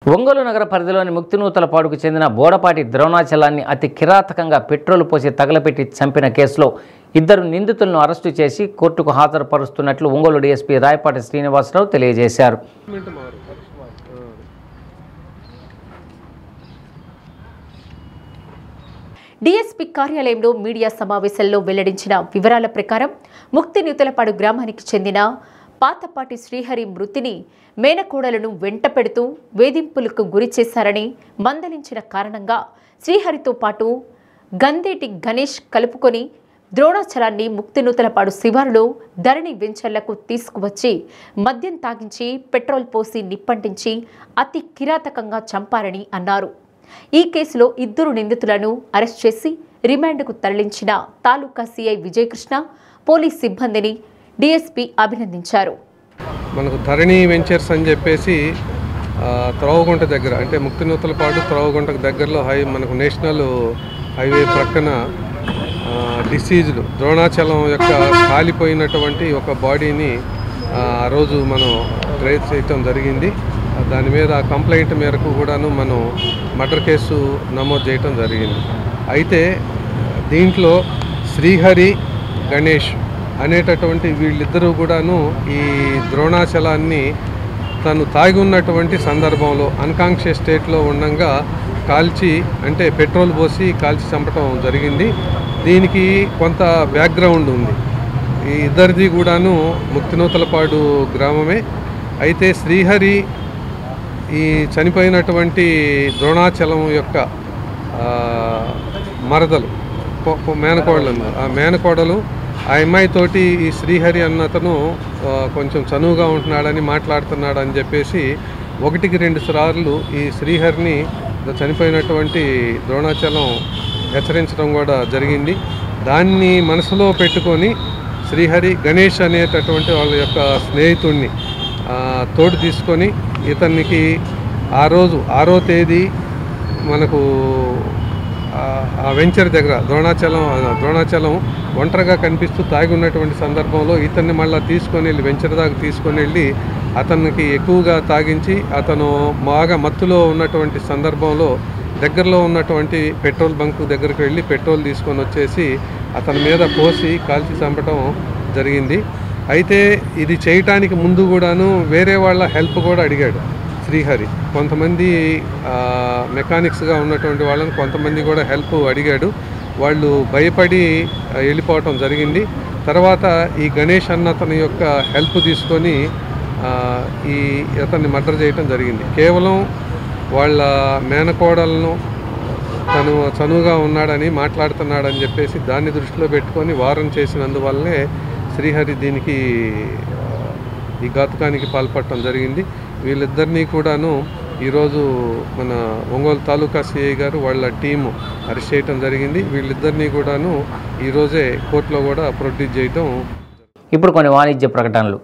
ఒంగోలు నగర పరిధిలోని ముక్తినూతలపాడుకు చెందిన బోడపాటి ద్రోణాచలాన్ని అతి కిరాతకంగా పెట్రోల్ పోసి తగలపెట్టి చంపిన కేసులో ఇద్దరు నిందితులను అరెస్టు చేసి కోర్టుకు హాజరుపరుస్తున్నట్లు ఒంగోలు డీఎస్పీ రాయపాటి శ్రీనివాసరావు తెలియజేశారు. డీఎస్పీ కార్యాలయంలో మీడియా సమావేశంలో వెల్లడించిన వివరాల ప్రకారం ముక్తినూతలపాడు గ్రామానికి చెందిన పాతపాటి శ్రీహరి మృతిని మేనకోడలను వెంటపెడుతూ వేధింపులకు గురి చేశారని మందలించిన కారణంగా శ్రీహరితో పాటు గందేటి గణేష్ కలుపుకొని ద్రోణాచలాన్ని ముక్తినూతలపాడు శివారులో ధరణి వెంచర్లకు తీసుకువచ్చి మద్యం తాగించి పెట్రోల్ పోసి నిప్పంటించి అతి కిరాతకంగా చంపారని అన్నారు. ఈ కేసులో ఇద్దరు నిందితులను అరెస్ట్ చేసి రిమాండ్కు తరలించిన తాలూకా సిఐ విజయకృష్ణ పోలీస్ సిబ్బందిని డీఎస్పీ అభినందించారు. మనకు ధరణి వెంచర్స్ అని చెప్పేసి త్రోవగుంట దగ్గర అంటే ముక్తినూతలపాడు త్రోవగుంటకు దగ్గరలో మనకు నేషనల్ హైవే ప్రక్కన డిసీజ్డ్ ద్రోణాచలం యొక్క కాలిపోయినటువంటి ఒక బాడీని ఆ రోజు మనం ట్రేస్ చేయటం జరిగింది. దాని మీద కంప్లైంట్ మేరకు కూడాను మనం మర్డర్ కేసు నమోదు చేయటం జరిగింది. అయితే దీంట్లో శ్రీహరి గణేష్ అనేటటువంటి వీళ్ళిద్దరూ కూడాను ఈ ద్రోణాచలాన్ని తను తాగి ఉన్నటువంటి సందర్భంలో అన్కాన్షియస్ స్టేట్లో ఉండగా కాల్చి అంటే పెట్రోల్ పోసి కాల్చి చంపటం జరిగింది. దీనికి కొంత బ్యాక్గ్రౌండ్ ఉంది. ఈ ఇద్దరిది కూడాను ముక్తినూతలపాడు గ్రామమే. అయితే శ్రీహరి ఈ చనిపోయినటువంటి ద్రోణాచలం యొక్క మరదలు మేనకోడలు ఆ మేనకోడలు ఆ అమ్మాయితోటి ఈ శ్రీహరి అన్నతను కొంచెం చనువుగా ఉంటున్నాడని మాట్లాడుతున్నాడని చెప్పేసి 1-2 సార్లు ఈ శ్రీహరిని చనిపోయినటువంటి ద్రోణాచలం హెచ్చరించడం కూడా జరిగింది. దాన్ని మనసులో పెట్టుకొని శ్రీహరి గణేష్ అనేటటువంటి వాళ్ళ యొక్క స్నేహితుడిని తోడు తీసుకొని ఇతనికి ఆ రోజు 6వ తేదీ మనకు ఆ వెంచర్ దగ్గర ద్రోణాచలం ఒంటరిగా కనిపిస్తూ తాగి ఉన్నటువంటి సందర్భంలో ఇతన్ని మళ్ళీ తీసుకొని వెళ్ళి వెంచర్ దాకా తీసుకొని వెళ్ళి అతనికి ఎక్కువగా తాగించి అతను బాగా మత్తులో ఉన్నటువంటి సందర్భంలో దగ్గరలో ఉన్నటువంటి పెట్రోల్ బంక్ దగ్గరికి వెళ్ళి పెట్రోల్ తీసుకొని వచ్చేసి అతని మీద పోసి కాల్చి చంపడం జరిగింది. అయితే ఇది చేయటానికి ముందు కూడాను వేరే వాళ్ళ హెల్ప్ కూడా అడిగాడు శ్రీహరి. కొంతమంది మెకానిక్స్గా ఉన్నటువంటి వాళ్ళని కొంతమంది కూడా హెల్ప్ అడిగాడు. వాళ్ళు భయపడి వెళ్ళిపోవటం జరిగింది. తర్వాత ఈ గణేష్ అతని యొక్క హెల్ప్ తీసుకొని అతన్ని మర్డర్ చేయటం జరిగింది. కేవలం వాళ్ళ మేనకోడలను తను చనువుగా ఉన్నాడని మాట్లాడుతున్నాడని చెప్పేసి దాన్ని దృష్టిలో పెట్టుకొని వారం చేసినందువల్లనే శ్రీహరి దీనికి ఈ ఘాతుకానికి పాల్పడటం జరిగింది. వీళ్ళిద్దరినీ కూడాను ఈరోజు మన ఒంగోలు తాలూకా సిఐ గారు వాళ్ళ టీము అరెస్ట్ చేయటం జరిగింది. వీళ్ళిద్దరినీ కూడాను ఈరోజే కోర్టులో కూడా ప్రొడ్యూస్ చేయటం. ఇప్పుడు కొన్ని వాణిజ్య ప్రకటనలు.